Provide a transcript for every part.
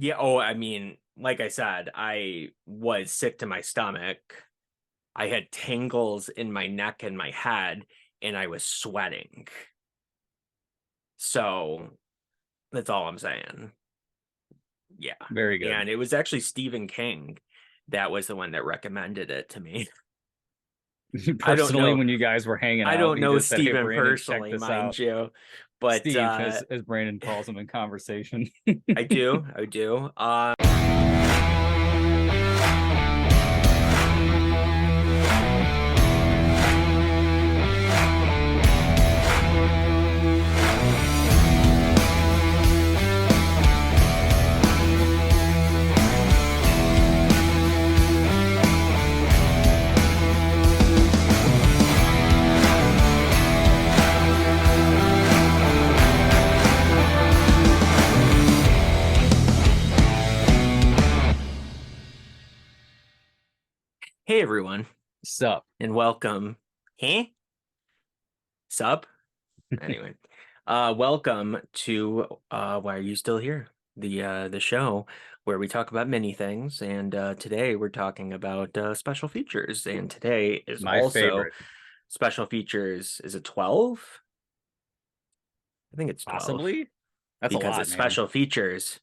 Yeah. Oh, I mean, like I said, I was sick to my stomach. I had tingles in my neck and my head, and I was sweating. So that's all I'm saying. Yeah. Very good. And it was actually Stephen King that was the one that recommended it to me. I don't Personally, know. when you guys were hanging I out, don't he know just said, "Hey, Stephen Brandon, check personally, this mind out." you, but Steve, as Brandon calls him in conversation. I do. I do. Hey everyone, Sup? and welcome. Hey, sup? Anyway, welcome to Why Are You Still Here? The show where we talk about many things, and today we're talking about special features. And today is My also favorite. special features. Is it 12? I think it's 12 Possibly. That's a because lot, it's man. special features.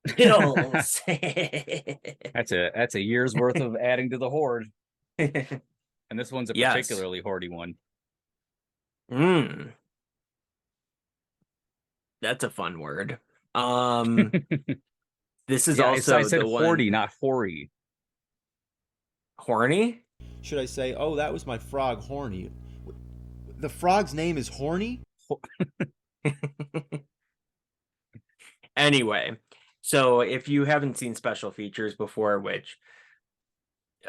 Pills. That's a year's worth of adding to the hoard. And this one's a Yes. particularly hoardy one. Mm, that's a fun word. Um, this is Yeah, I also said the one hoardy, not hoary. horny. Should I say, oh, that was my frog, Horny? The frog's name is Horny? Anyway, so if you haven't seen special features before, which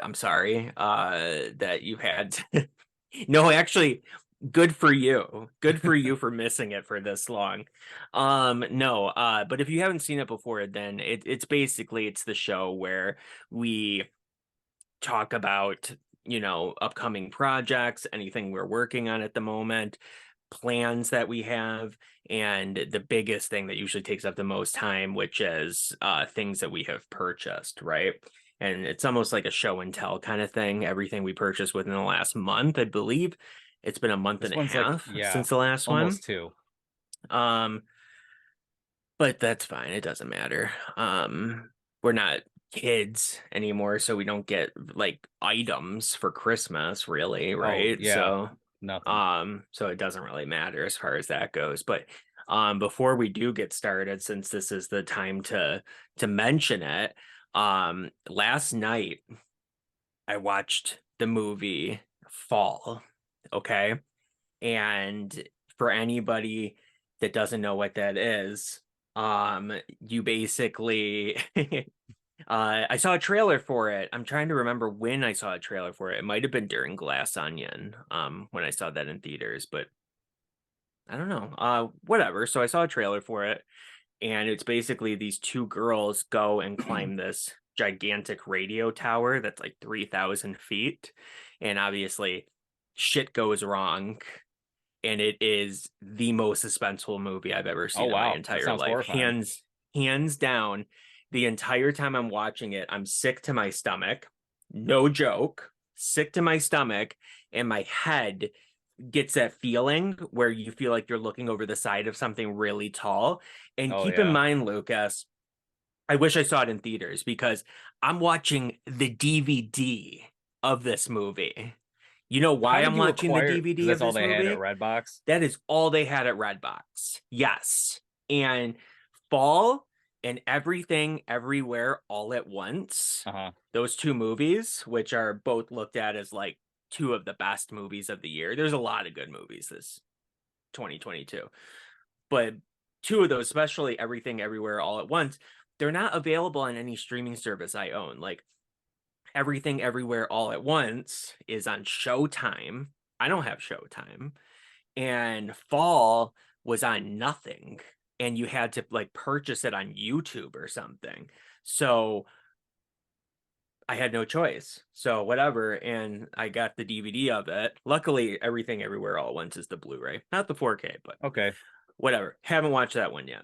I'm sorry, that you had no, actually, good for you. Good for you for missing it for this long. No, but if you haven't seen it before, then it's basically it's the show where we talk about, upcoming projects, anything we're working on at the moment, plans that we have, and the biggest thing that usually takes up the most time, which is things that we have purchased, right? And it's almost like a show and tell kind of thing. Everything we purchased within the last month, I believe. It's been a month This and a one's like, half yeah, since the last one. almost two. Um, but that's fine. It doesn't matter. We're not kids anymore, so we don't get like items for Christmas, really, Oh, right? yeah, So, nothing. so it doesn't really matter as far as that goes. But before we do get started, since this is the time to mention it, last night I watched the movie Fall, okay? And for anybody that doesn't know what that is, you basically I saw a trailer for it. I'm trying to remember when I saw a trailer for it. It might have been during Glass Onion, when I saw that in theaters, but I don't know. Whatever. So I saw a trailer for it, and it's basically these two girls go and climb this gigantic radio tower that's like 3,000 feet, and obviously shit goes wrong, and it is the most suspenseful movie I've ever Oh, seen in my wow, that entire sounds life. horrifying. Hands down, the entire time I'm watching it, I'm sick to my stomach. No joke, sick to my stomach, and my head gets that feeling where you feel like you're looking over the side of something really tall. And Oh, keep in yeah. mind, Lucas, I wish I saw it in theaters because I'm watching the DVD of this movie. You know why How did I'm you watching the acquire? Because DVD of that's all this they had at movie? Redbox. That is all they had at Redbox. Yes. And Fall and Everything Everywhere All at Once, Uh-huh. those two movies, which are both looked at as like two of the best movies of the year. There's a lot of good movies this 2022. But two of those, especially Everything Everywhere All at Once, they're not available on any streaming service I own. Like Everything Everywhere All at Once is on Showtime. I don't have Showtime. And Fall was on nothing. And you had to like purchase it on YouTube or something. So I had no choice. So whatever. And I got the DVD of it. Luckily, Everything Everywhere All at Once is the Blu-ray, not the 4K, but Okay. whatever. Haven't watched that one yet.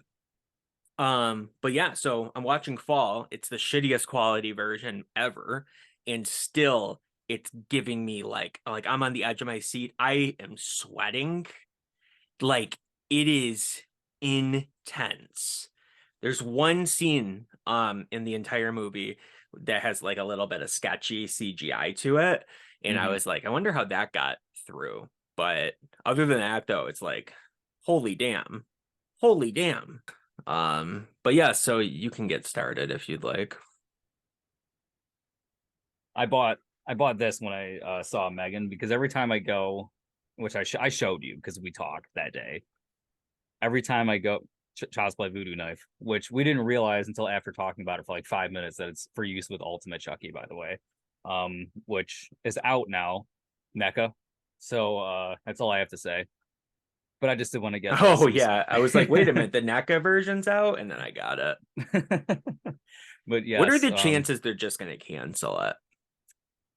But yeah, so I'm watching Fall. It's the shittiest quality version ever, and still it's giving me like I'm on the edge of my seat. I am sweating. Like it is intense. There's one scene in the entire movie that has like a little bit of sketchy CGI to it. And I Mhm. was like, I wonder how that got through. But other than that, though, it's like, holy damn. Holy damn. But yeah, so you can get started if you'd like. I bought this when I saw Megan, because every time I go, which I showed you because we talked that day. Every time I go, Child's Play Voodoo Knife, which we didn't realize until after talking about it for like 5 minutes that it's for use with Ultimate Chucky, by the way, which is out now, NECA. So that's all I have to say. But I just did want to get this. Oh yeah. I was like, wait a minute, the NECA version's out, and then I got it. But What are yes, the chances they're just gonna cancel it?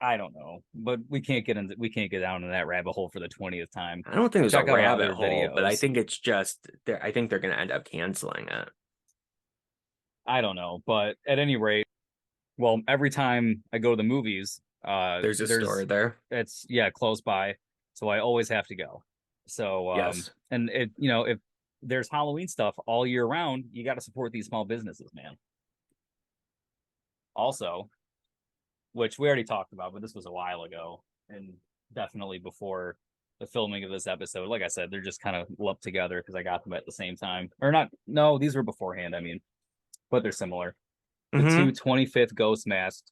I don't know, but we can't get down in that rabbit hole for the 20th time. I don't think there's a Check out our rabbit other hole, but I videos. think it's just I think they're gonna end up canceling it. I don't know, but at any rate, well, every time I go to the movies, There's a store there. it's yeah, close by, so I always have to go. So Yes. and it if there's Halloween stuff all year round, you got to support these small businesses, man. Also, which we already talked about, but this was a while ago and definitely before the filming of this episode. Like I said, they're just kind of lumped together because I got them at the same time. Or not, no, these were beforehand, I mean, but they're similar. The Mm-hmm. 25th ghost masks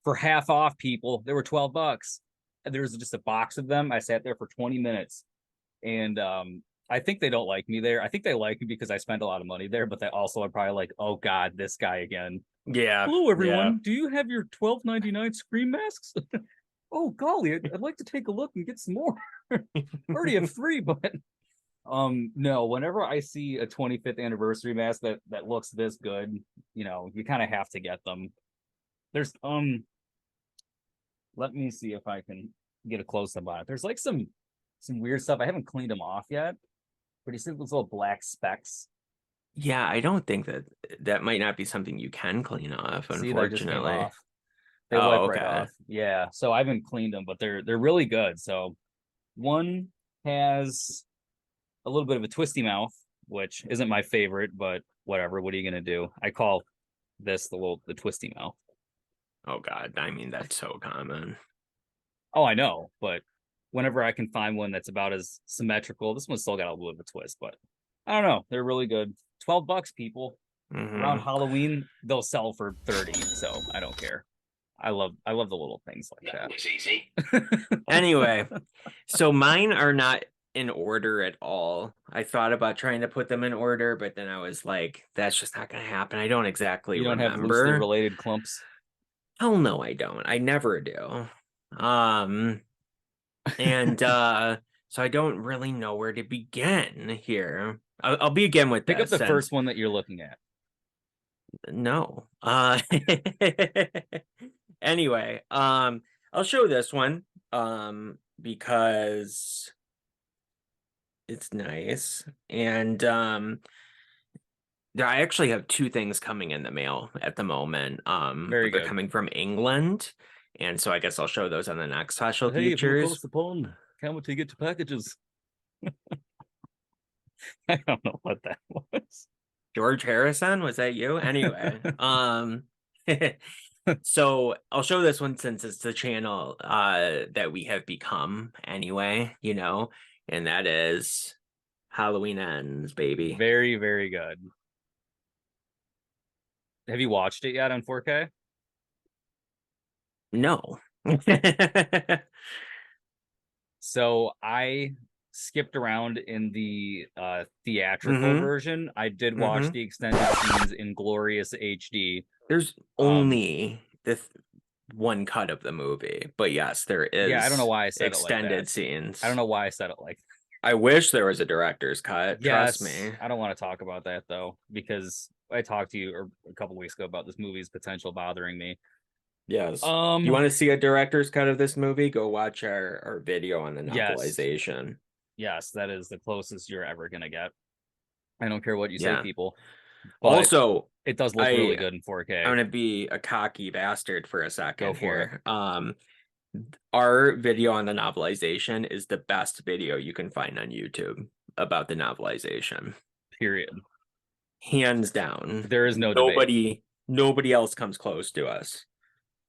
for half off, people. They were $12. And there was just a box of them. I sat there for 20 minutes, and I think they don't like me there. I think they like me because I spent a lot of money there, but they also are probably like, oh God, this guy again. Yeah. Hello, Yeah. everyone. Do you have your $12.99 Scream masks? Oh golly, I'd like to take a look and get some more. I already have three, but no, whenever I see a 25th anniversary mask that looks this good, you kind of have to get them. There's let me see if I can get a close up on it. There's like some weird stuff. I haven't cleaned them off yet, but you see those little black specks. Yeah, I don't think that might not be something you can clean off, See, that just came unfortunately. off. They Oh, wipe right okay. off. Yeah. So I haven't cleaned them, but they're really good. So one has a little bit of a twisty mouth, which isn't my favorite, but whatever. What are you gonna do? I call this the twisty mouth. Oh God. I mean, that's so common. Oh, I know, but whenever I can find one that's about as symmetrical, this one's still got a little bit of a twist, but I don't know. They're really good. $12, people. Around Mm-hmm. Halloween, they'll sell for 30, so I don't care. I love the little things like that. Was easy. Anyway, so mine are not in order at all. I thought about trying to put them in order, but then I was like, that's just not gonna happen. I don't exactly You don't have loosely remember. related clumps. Hell no, I don't. I never do. Um, and so I don't really know where to begin here. I'll begin with Pick up this the since first one that you're looking at. no. Anyway, I'll show this one because it's nice. And I actually have two things coming in the mail at the moment. Very But they're good. coming from England. And so I guess I'll show those on the next special Hey, if you're across features. the pond, come to get your packages. I don't know what that was. George Harrison, was that you? Anyway, so I'll show this one since it's the channel that we have become anyway, and that is Halloween Ends, baby. Very, very good. Have you watched it yet on 4K? No. So I skipped around in the theatrical Mm-hmm. version. I did watch Mm-hmm. the extended scenes in glorious HD. There's Um, only the one cut of the movie, but yes, there yeah, I don't know is why I said it like extended that. scenes. I don't know why I said it like I wish there was a director's cut. Trust yes. me. I don't want to talk about that though, because I talked to you a couple weeks ago about this movie's potential bothering me. Yes. Um, You want to see a director's cut of this movie? Go watch our video on the yes, novelization. yes, that is the closest you're ever gonna get. I don't care what you say, Yeah. people. but Also, it does look really I'm good in 4K. gonna be a cocky bastard for a Go second for it. here. Our video on the novelization is the best video you can find on YouTube about the novelization. Period. Hands down. There is no debate. Nobody else comes close to us.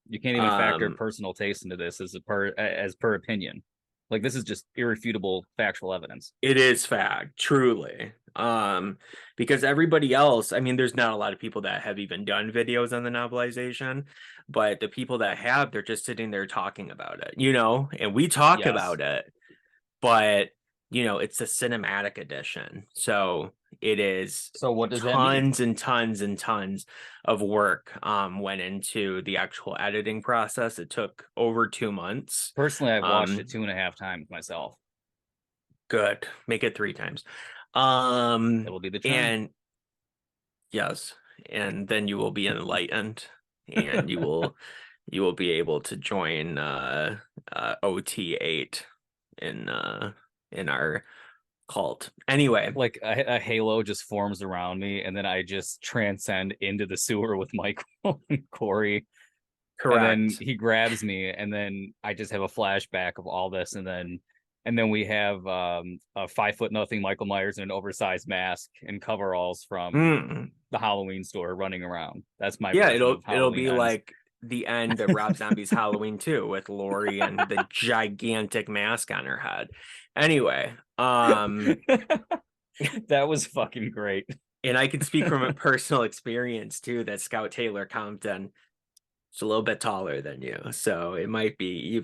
You can't even factor personal taste into this as per opinion. Like, this is just irrefutable factual evidence. It is fact, truly. Because everybody else, I mean, there's not a lot of people that have even done videos on the novelization, but the people that have, they're just sitting there talking about it, and we talk Yes. about it, but it's a cinematic edition. So it is So what does that mean? tons and tons and tons of work went into the actual editing process. It took over 2 months. Personally, I've watched it 2.5 times myself. Good. Make it 3 times. It'll be the trend. And yes, and then you will be enlightened, and you will be able to join OT8 in our cult. Anyway, Like a halo just forms around me, and then I just transcend into the sewer with Michael and Corey. correct. And then he grabs me, and then I just have a flashback of all this, and then we have a 5'0" Michael Myers in an oversized mask and coveralls from the Halloween store running around. That's my version of it'll be Halloween Ends. like the end of Rob Zombie's Halloween 2 with Laurie and the gigantic mask on her head. Anyway, that was fucking great. and I can speak from a personal experience too that Scout Taylor Compton is a little bit taller than you, so it might be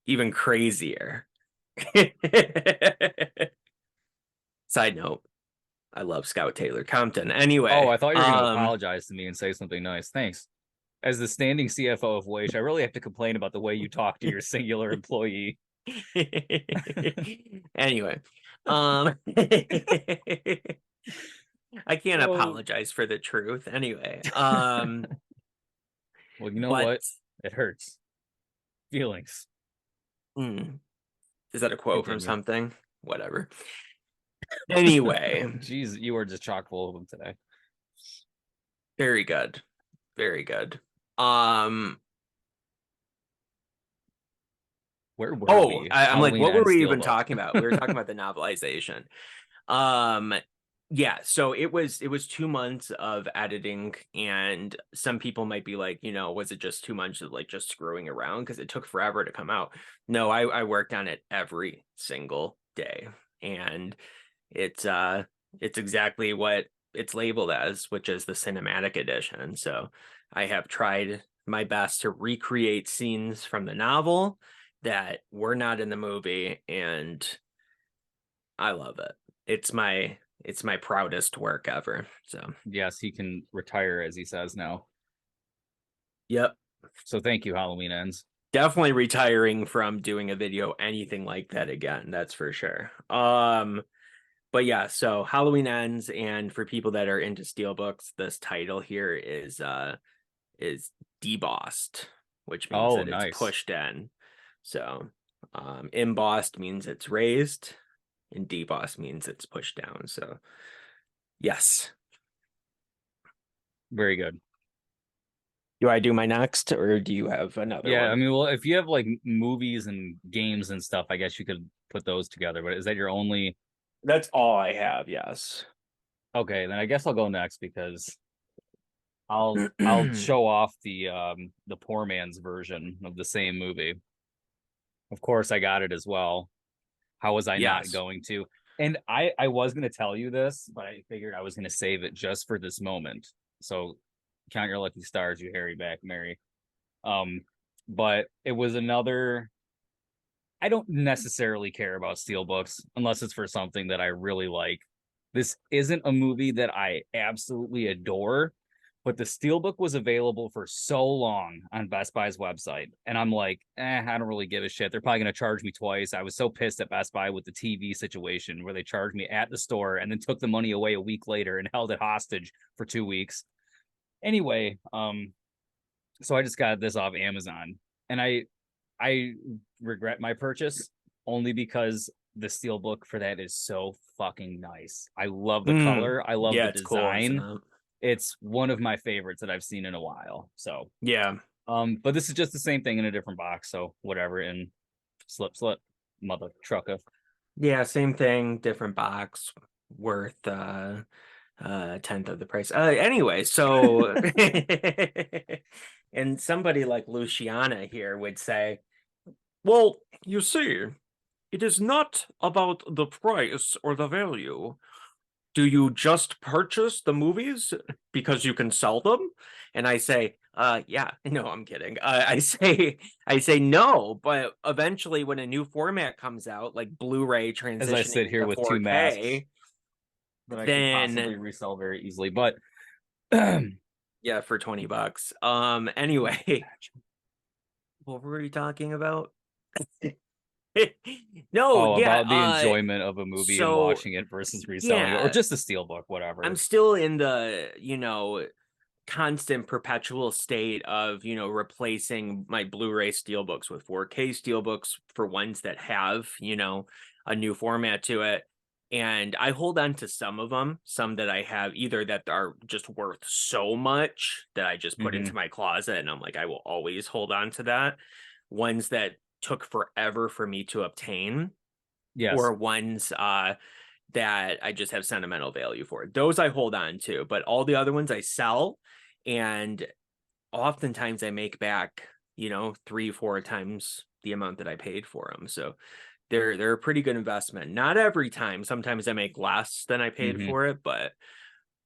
even crazier. Side note, I love Scout Taylor Compton. Anyway, Oh, I thought you were going to apologize to me and say something nice. Thanks. As the standing CFO of Wage, I really have to complain about the way you talk to your singular employee. Anyway, I can't apologize for the truth. Anyway, well, you know what? It hurts. Feelings. Is that a quote from Continue. something? Whatever. Anyway, Jeez, you are just chock full of them today. very good. Very good. Where were we? I'm like, what were we even Steelbook. talking about? We were talking about the novelization. Yeah, so it was 2 months of editing, and some people might be like, was it just 2 months of like just screwing around because it took forever to come out? No, I worked on it every single day, and it's exactly what it's labeled as, which is the cinematic edition. So I have tried my best to recreate scenes from the novel that were not in the movie, and I love it. It's my proudest work ever. So Yes, he can retire, as he says now. yep, So thank you, Halloween Ends. definitely retiring from doing a video anything like that again, that's for sure. But yeah, so Halloween Ends, and for people that are into steelbooks, this title here is debossed, which means that nice. it's pushed in. So embossed means it's raised, and debossed means it's pushed down. So yes. Very good. Do I do my next, or do you have another one? I mean, well, if you have like movies and games and stuff, I guess you could put those together. But is that your only? That's all I have, yes. Okay, then I guess I'll go next because I'll show off the poor man's version of the same movie. Of course, I got it as well. How was I not going to? And I was going to tell you this, but I figured I was going to save it just for this moment. So count your lucky stars, you Harry back, Mary. But it was another. I don't necessarily care about steelbooks unless it's for something that I really like. This isn't a movie that I absolutely adore, but the steelbook was available for so long on Best Buy's website, and I'm like, I don't really give a shit. They're probably going to charge me twice. I was so pissed at Best Buy with the TV situation where they charged me at the store and then took the money away a week later and held it hostage for 2 weeks. Anyway, so I just got this off Amazon, and I regret my purchase only because the steelbook for that is so fucking nice. I love the color. I love Yeah, the it's cool, isn't design. it? It's one of my favorites that I've seen in a while. So, Yeah. but this is just the same thing in a different box. So whatever. And slip, mother trucker. Yeah, same thing, different box, worth a tenth of the price. Anyway, so and somebody like Luciana here would say, well, you see, it is not about the price or the value. Do you just purchase the movies because you can sell them? And I say, yeah, no, I'm kidding. I say no, but eventually when a new format comes out, like Blu-ray As I transitioning sit here into with two masks 4K, that I could possibly then resell very easily. But yeah, for $20. Anyway, what were we talking about? No, oh, yeah, about the enjoyment of a movie and so watching it versus reselling it, or yeah, just a steelbook, I'm whatever. still in the, constant perpetual state of, replacing my Blu-ray steelbooks with 4K steelbooks for ones that have, a new format to it. And I hold on to some of them, some that I have either that are just worth so much that I just put into my closet and I'm like, I will always hold on to that. Ones that took forever for me to obtain, Yes. or ones that I just have sentimental value for. Those I hold on to, but all the other ones I sell, and oftentimes I make back, 3-4 times the amount that I paid for them. So they're a pretty good investment. Not every time. Sometimes I make less than I paid for it, but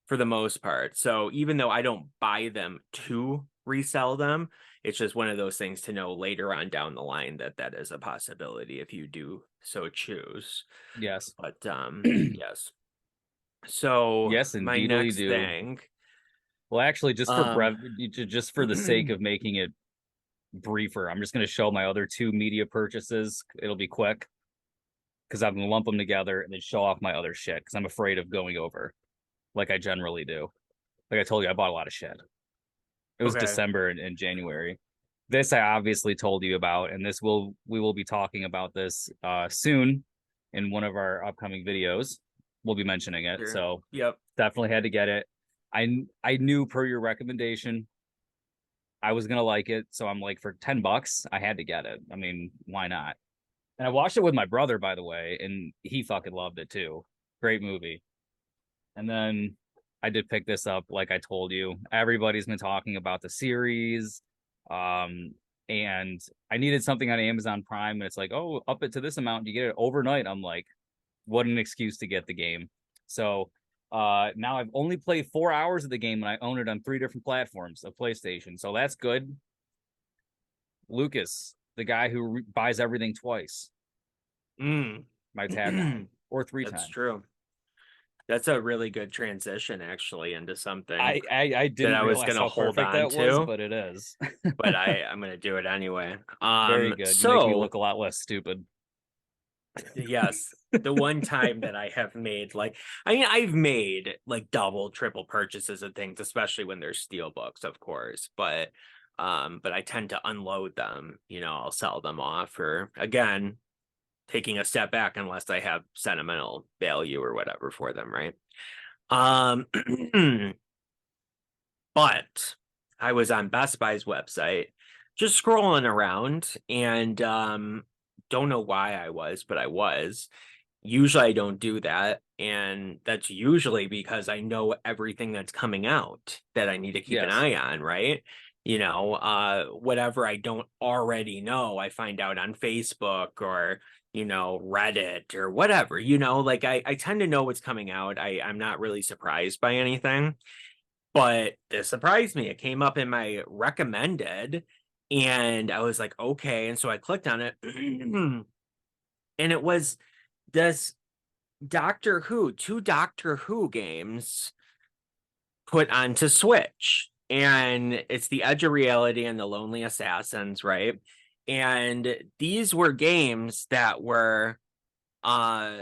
for the most part. So even though I don't buy them to resell them, it's just one of those things to know later on down the line that that is a possibility if you do so choose. Yes. But yes. So Yes, my indeedly next do. thing, Well, actually, um, just for the sake of making it briefer, I'm just going to show my other two media purchases. It'll be quick because I'm going to lump them together and then show off my other shit because I'm afraid of going over like I generally do. Like I told you, I bought a lot of shit. It was okay, December and January. This I obviously told you about, and we will be talking about this soon in one of our upcoming videos. We'll be mentioning it, sure. so Yep. definitely had to get it. I knew per your recommendation I was gonna like it, so I'm like for $10 I had to get it. I mean, why not? And I watched it with my brother, by the way, and he fucking loved it too. Great movie. And then I did pick this up, like I told you. Everybody's been talking about the series. Um, and I needed something on Amazon Prime, and it's like, oh, up it to this amount, you get it overnight. I'm like, what an excuse to get the game. So now I've only played 4 hours of the game, and I own it on 3 different platforms of PlayStation. So that's good. Lucas, the guy who buys everything twice, Mm. my tagline, or three That's times. true. That's a really good transition actually into something I that didn't I was realize gonna how hold perfect on that was, to, but it is. but I'm gonna do it anyway. Very good. You make me So look a lot less stupid. yes, the one time that I have made I've made like double, triple purchases of things, especially when they're steel books, of course, but I tend to unload them, I'll sell them off, or again, taking a step back unless I have sentimental value or whatever for them, right? Um but I was on Best Buy's website just scrolling around, and don't know why I was, but I was. Usually I don't do that, and that's usually because I know everything that's coming out that I need to keep an Yes. eye on, right? Whatever I don't already know, I find out on Facebook or Reddit or whatever. Like I tend to know what's coming out. I'm not really surprised by anything, but this surprised me. It came up in my recommended, and I was like, okay. And so I clicked on it, and it was this two Doctor Who games put onto Switch. And it's The Edge of Reality and The Lonely Assassins, right? And these were games that were uh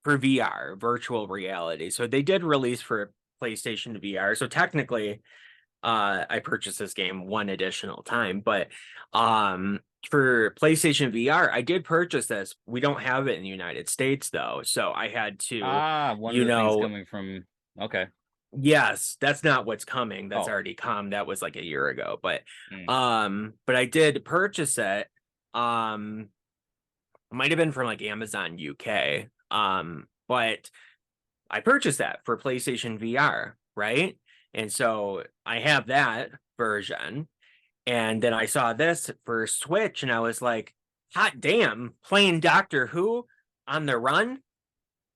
for VR, virtual reality. So they did release for PlayStation VR. So technically I purchased this game one additional time, but for PlayStation VR, I did purchase this. We don't have it in the United States though, so I had to, One you of the things know, coming from. Okay. yes, that's not what's coming. That's Oh. already come. That was like a year ago, but Mm. but I did purchase it. It might have been from like Amazon UK. But I purchased that for PlayStation VR, right? And so I have that version. And then I saw this for Switch and I was like, hot damn, playing Doctor Who on the run,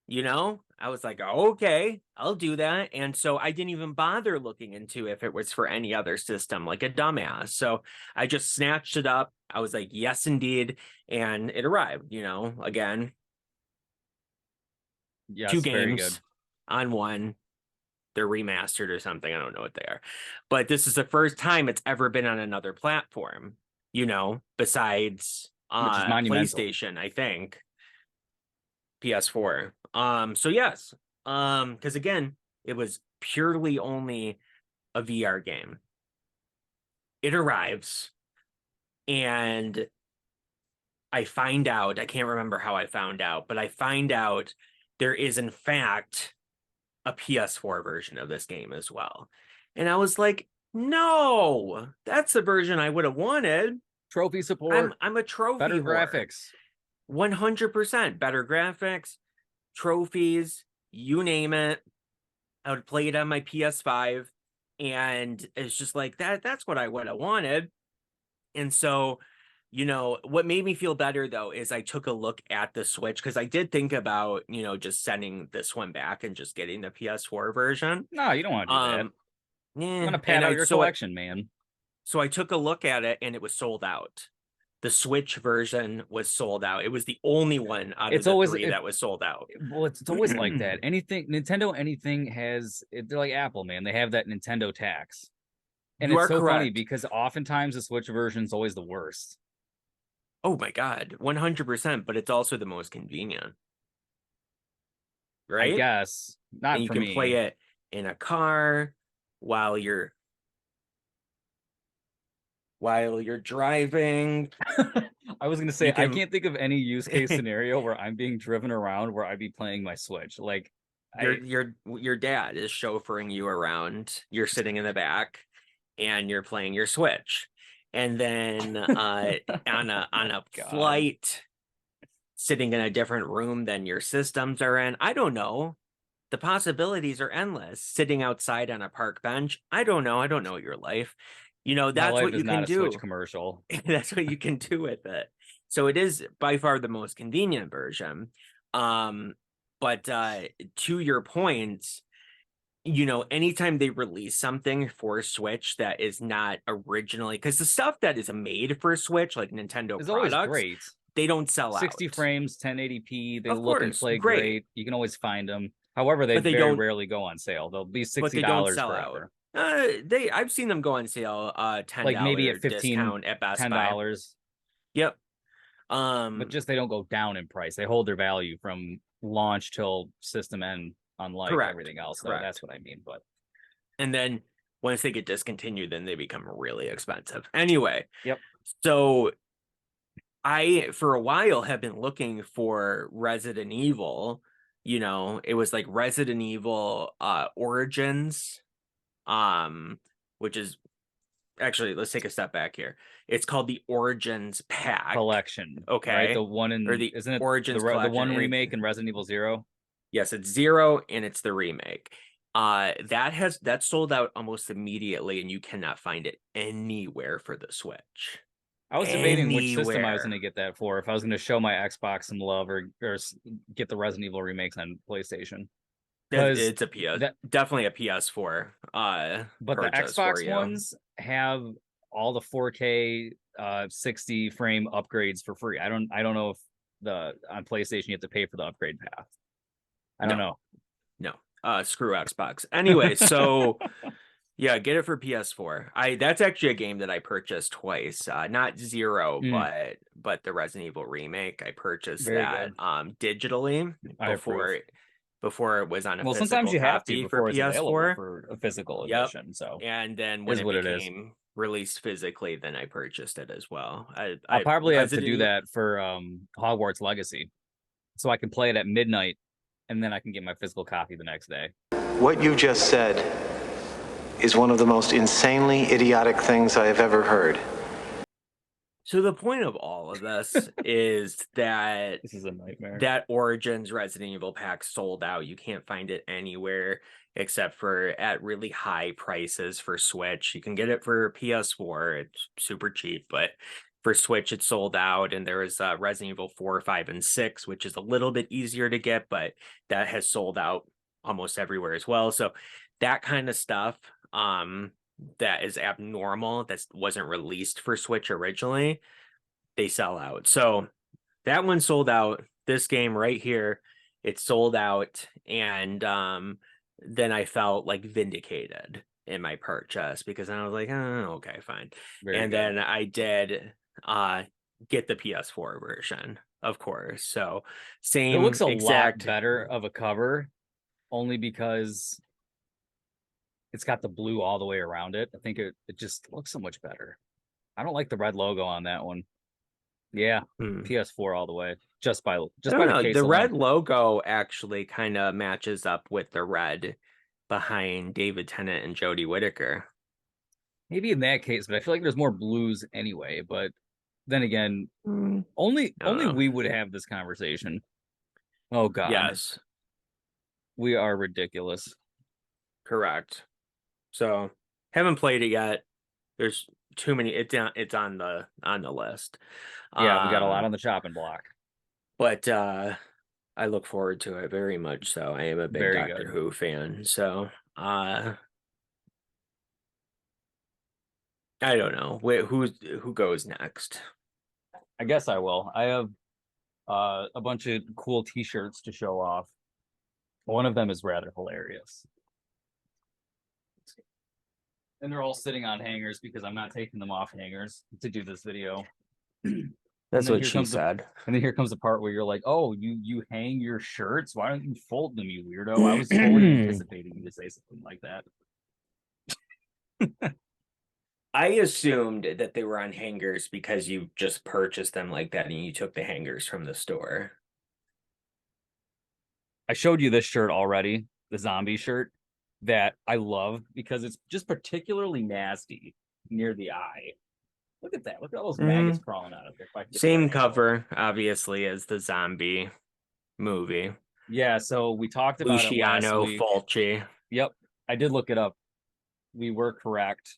you know? I was like, okay, I'll do that. And so I didn't even bother looking into if it was for any other system, like a dumbass. So I just snatched it up. I was like, yes, indeed. And it arrived, again, two Yes, very good. games on one. They're remastered or something. I don't know what they are. But this is the first time it's ever been on another platform, besides Which is monumental. PlayStation, I think. PS4. So yes. Because again, it was purely only a VR game. It arrives and I find out, I can't remember how I found out, but I find out there is in fact a PS4 version of this game as well. And I was like, no, that's the version I would have wanted. Trophy support. I'm a trophy Better whore. graphics. 100% better graphics, trophies, you name it. I would play it on my PS5 and it's just like that's what I would have wanted. And so, what made me feel better though is I took a look at the Switch because I did think about, just sending this one back and just getting the PS4 version. No, you don't want to do that. Yeah, You want to pad out your collection, man. So I took a look at it and it was sold out. The Switch version was sold out. It was the only one out of the three that was sold out. Well, it's always like that. Nintendo, anything has. They're like Apple, man. They have that Nintendo tax, and You it's are so funny correct. because oftentimes the Switch version is always the worst. Oh my God, 100%. But it's also the most convenient, right? I guess not and you for can me. play it in a car while you're driving. I was gonna say I can't think of any use case scenario where I'm being driven around where I'd be playing my Switch. Like your dad is chauffeuring you around. You're sitting in the back and you're playing your Switch. And then on a flight, sitting in a different room than your systems are in. I don't know. The possibilities are endless. Sitting outside on a park bench. I don't know. I don't know your life. That's what you can do. Switch commercial. That's what you can do with it. So it is by far the most convenient version. But to your point, anytime they release something for Switch that is not originally, because the stuff that is made for Switch, like Nintendo is products, always great. They don't sell 60 out. frames, 1080p. They look and play great. You can always find them. However, they very rarely go on sale. They'll be $60 forever. I've seen them go on sale, $10, like maybe at 15 discount at Best $10. Buy. Yep. But just they don't go down in price. They hold their value from launch till system end, unlike everything else. So that's what I mean. But and then once they get discontinued, then they become really expensive. Anyway. Yep. So I, for a while, have been looking for Resident Evil. It was like Resident Evil Origins, which is actually, let's take a step back here. It's called the Origins Pack Collection. Okay, right? The one in isn't it Origins the one remake in Resident Evil 0? Yes, it's 0 and it's the remake. That sold out almost immediately, and you cannot find it anywhere for the Switch. I was debating which system I was going to get that for. If I was going to show my Xbox some love or get the Resident Evil remakes on PlayStation. It's a definitely a PS4. But the Xbox ones have all the 4K 60 frame upgrades for free. I don't know if on PlayStation you have to pay for the upgrade path. I don't know. No. Screw Xbox. Anyway, so yeah, get it for PS4. That's actually a game that I purchased twice. Not 0, but the Resident Evil remake. I purchased that digitally before it was on a Well, sometimes physical you have to copy for before it's available PS4. for a physical Yep. edition. So And then when is it what it is. became released physically, then I purchased it as well. I'll probably have to do Resident that for Hogwarts Legacy, so I can play it at midnight, and then I can get my physical copy the next day. What you just said is one of the most insanely idiotic things I have ever heard. So the point of all of this is that This is a nightmare. that Origins Resident Evil pack sold out. You can't find it anywhere except for at really high prices for Switch. You can get it for PS4. It's super cheap, but for Switch, it's sold out. And there is Resident Evil 4, 5, and 6, which is a little bit easier to get, but that has sold out almost everywhere as well. So that kind of stuff that is abnormal, that wasn't released for Switch originally, they sell out. So that one sold out. This game right here, it sold out. And then I felt like vindicated in my purchase because I was like, oh, okay, fine. Very and good. then I did get the PS4 version, of course. So same It looks a exact lot better of a cover, only because it's got the blue all the way around it. I think it just looks so much better. I don't like the red logo on that one. Yeah, PS4 all the way. Just by the case the alone. red logo actually kind of matches up with the red behind David Tennant and Jodie Whittaker. Maybe in that case, but I feel like there's more blues anyway. But then again, only we would have this conversation. Oh God. Yes. We are ridiculous. Correct. So haven't played it yet. There's too many. It's on the list. Yeah, we got a lot on the chopping block. But I look forward to it very much. So I am a big Doctor Who fan. So I don't know. Wait, who goes next? I guess I will. I have a bunch of cool T-shirts to show off. One of them is rather hilarious. And they're all sitting on hangers because I'm not taking them off hangers to do this video. That's what she said. And then here comes the part where you're like, oh, you hang your shirts? Why don't you fold them, you weirdo? I was totally anticipating you to say something like that. I assumed that they were on hangers because you just purchased them like that and you took the hangers from the store. I showed you this shirt already, the zombie shirt, that I love because it's just particularly nasty near the eye. Look at that. Look at all those maggots crawling out of there. Same cover, obviously, as the zombie movie. Yeah, so we talked about Luciano it last week. Fulci. Yep, I did look it up. We were correct.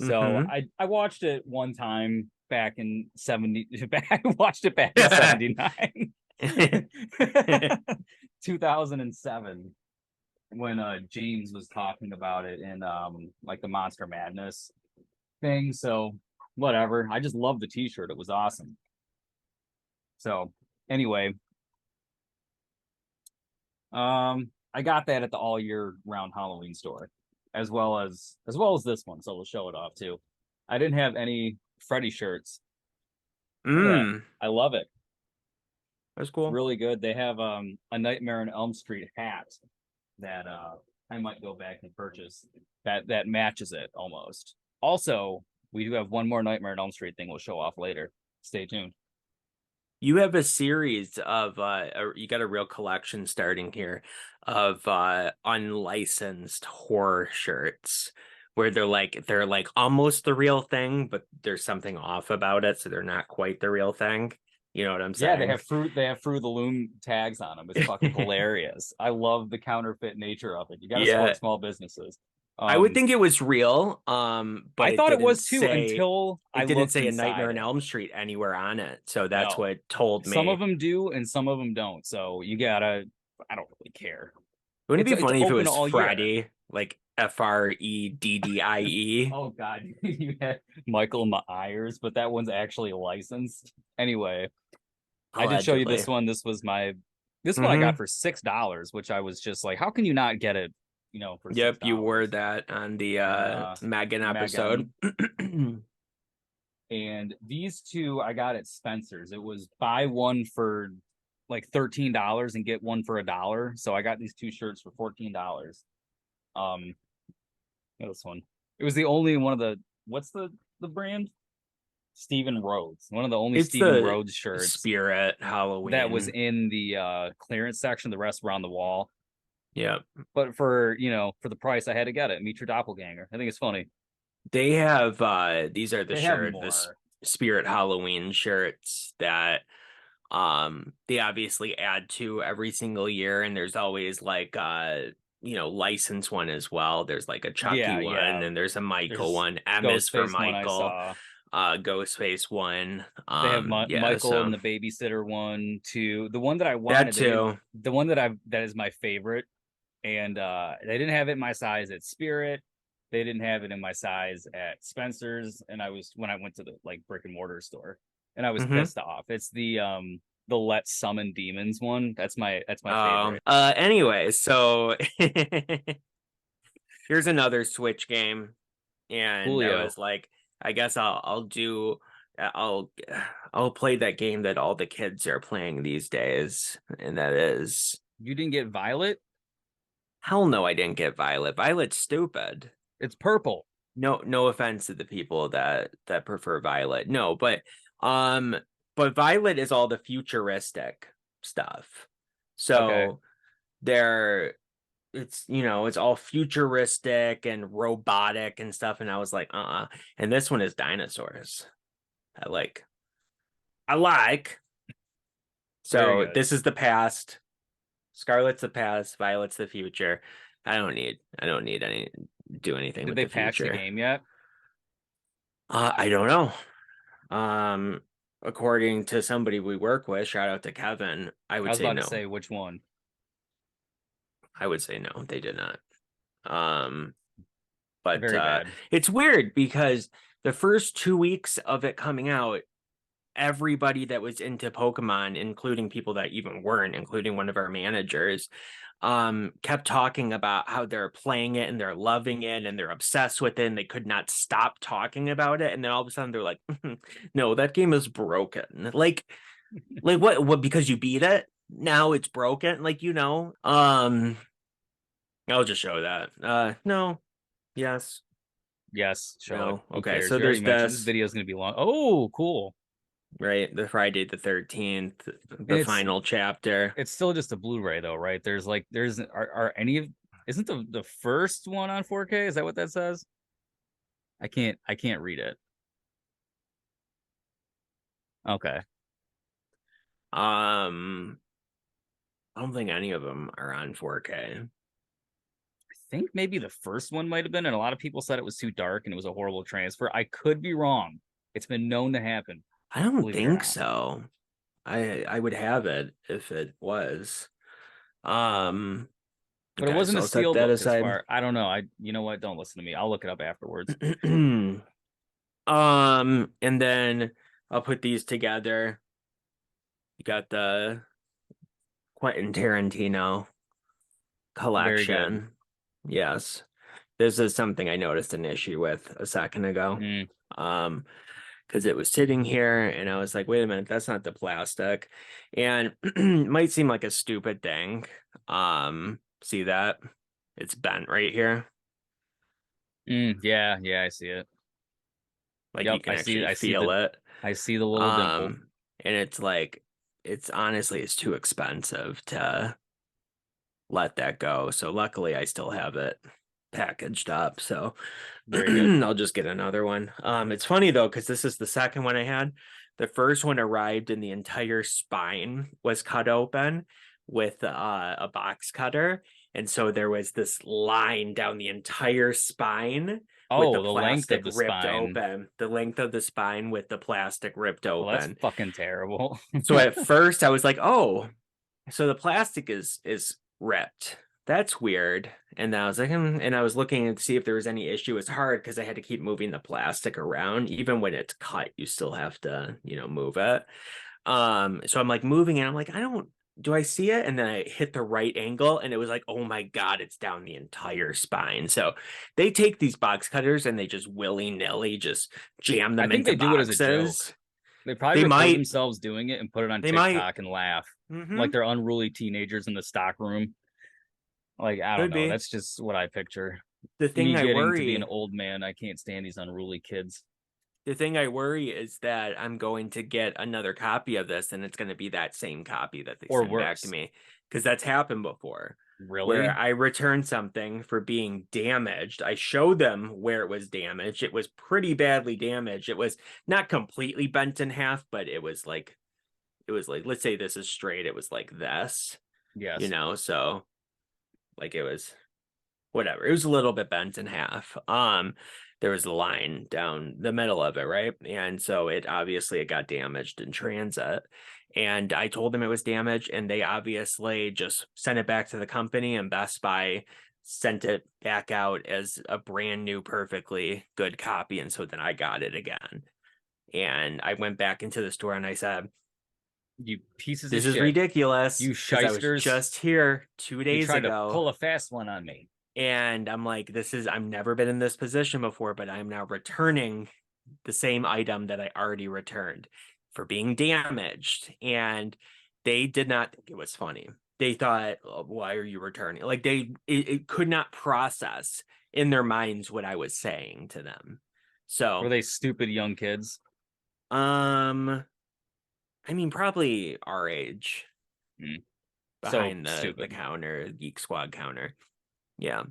So I watched it one time back in 70. I watched it back in 79. 2007 when James was talking about it in like the Monster Madness thing. So whatever. I just love the t-shirt. It was awesome. So anyway, I got that at the all year round Halloween store, as well as this one. So we'll show it off too. I didn't have any Freddy shirts. I love it. That's cool. It's really good. They have a Nightmare on Elm Street hat that I might go back and purchase that matches it almost. Also, we do have one more Nightmare on Elm Street thing we'll show off later. Stay tuned. You have a series of you got a real collection starting here of unlicensed horror shirts where they're like almost the real thing, but there's something off about it, so they're not quite the real thing. You know what I'm saying? Yeah, they have Fruit of the Loom tags on them. It's fucking hilarious. I love the counterfeit nature of it. You got to support small businesses. I would think it was real, but I thought it was too until I didn't say a inside Nightmare on Elm Street anywhere on it. So that's what told me. Some of them do, and some of them don't. So you gotta. I don't really care. Wouldn't it be funny if it was Freddy, like Freddie? Oh God, you had Michael Myers, but that one's actually licensed. Anyway, I did show you this one. This was one I got for $6, which I was just like, how can you not get it? You know, for $6. $6? You wore that on the Megan episode. And these two I got at Spencer's. It was buy one for like $13 and get one for $1. So I got these 2 shirts for $14. This one. It was the only one of the what's the brand? Stephen Rhodes. One of the only It's Stephen the Rhodes shirts Spirit Halloween that was in the clearance section. The rest were on the wall. Yeah, But for the price, I had to get it. Meet your doppelganger. I think it's funny. they have these are the They have the more. Spirit Halloween shirts that they obviously add to every single year, and there's always like licensed one as well. There's like a Chucky one, and there's a Michael There's one. M is for Ghostface one I Michael. saw. Ghostface one. They have Michael so and the babysitter one too. The one that I that wanted, too. the one that is my favorite, and they didn't have it in my size at Spirit. They didn't have it in my size at Spencer's, and when I went to the like brick and mortar store, and I was Mhm. pissed off. It's the Let's Summon Demons one. That's my favorite. Anyway, so here's another Switch game, and I Coolio. was like, I guess I'll I'll play that game that all the kids are playing these days, and that is You didn't get Violet? hell no, I didn't get Violet. Violet's stupid. It's purple. No offense to the people that prefer Violet. No, but Violet is all the futuristic stuff. So it's all futuristic and robotic and stuff, and I was like, and this one is dinosaurs. I like. So this is the past. Scarlet's the past, Violet's the future. I don't need do anything Did with they the patch the future. game yet? I don't know. According to somebody we work with, shout out to Kevin, I would I was say about no. to say which one. I would say no, they did not. But Very bad. it's weird because the first 2 weeks of it coming out, everybody that was into Pokemon, including people that even weren't, including one of our managers, kept talking about how they're playing it and they're loving it and they're obsessed with it and they could not stop talking about it. And then all of a sudden they're like, no, that game is broken. Like what because you beat it? Now it's broken. I'll just show that. No. Yes. Yes, show No. it. Who Okay, cares? so You already there's mentioned this. this video is going to be long. Oh, cool. Right, the Friday the 13th, the final chapter. It's still just a Blu-ray though, right? Are any of isn't the first one on 4K? Is that what that says? I can't read it. Okay. I don't think any of them are on 4K. I think maybe the first one might have been, and a lot of people said it was too dark and it was a horrible transfer. I could be wrong. It's been known to happen. I don't think so. I would have it if it was. But okay, it wasn't so a steel that book as aside. far. I don't know. You know what? Don't listen to me. I'll look it up afterwards. And then I'll put these together. You got the Quentin Tarantino collection. Yes. This is something I noticed an issue with a second ago. Because it was sitting here and I was like, wait a minute, that's not the plastic. And it might seem like a stupid thing. See that? It's bent right here. Yeah, I see it. Like you can actually feel it. I see the little dimple. And it's like, it's too expensive to let that go. So luckily I still have it packaged up. So I'll just get another one. It's funny though, because this is the second one I had. The first one arrived and the entire spine was cut open with a box cutter. And so there was this line down the entire spine with the plastic ripped open. The length of the spine with the plastic ripped open. Well, that's fucking terrible. So at first I was like, oh, so the plastic is ripped. That's weird. And I was like, and I was looking to see if there was any issue. It's hard because I had to keep moving the plastic around. Even when it's cut, you still have to, move it. So I'm like moving it. I'm like, do I see it? And then I hit the right angle and it was like, oh my God, it's down the entire spine. So they take these box cutters and they just willy-nilly just jam them into boxes. Do it as a joke. They probably They record might. themselves doing it and put it on They might. TikTok and laugh Mhm. like they're unruly teenagers in the stock room. Like, I don't Could know. be. That's just what I picture. The thing Me I getting to be an worry, old man, I can't stand these unruly kids. the thing I worry is that I'm going to get another copy of this, and it's going to be that same copy that they Or send back to worse. me, because that's happened before. Really? Where I returned something for being damaged. I showed them where it was damaged. It was pretty badly damaged. It was not completely bent in half, but it was like, let's say this is straight. It was like this, Yes. so like it was whatever. It was a little bit bent in half. There was a line down the middle of it, right? And so it got damaged in transit. And I told them it was damaged, and they obviously just sent it back to the company, and Best Buy sent it back out as a brand new, perfectly good copy. And so then I got it again. And I went back into the store and I said, You pieces this of is shit. ridiculous. You 'cause I was shysters. just here 2 You days tried to ago. pull a fast one on me. And I'm like, I've never been in this position before, but I'm now returning the same item that I already returned for being damaged. And they did not think it was funny. They thought, oh, why are you returning? Like it could not process in their minds what I was saying to them. So, Were they stupid young kids? I mean, probably our age. Mm. Behind So the stupid. counter, Geek Squad counter. Yeah.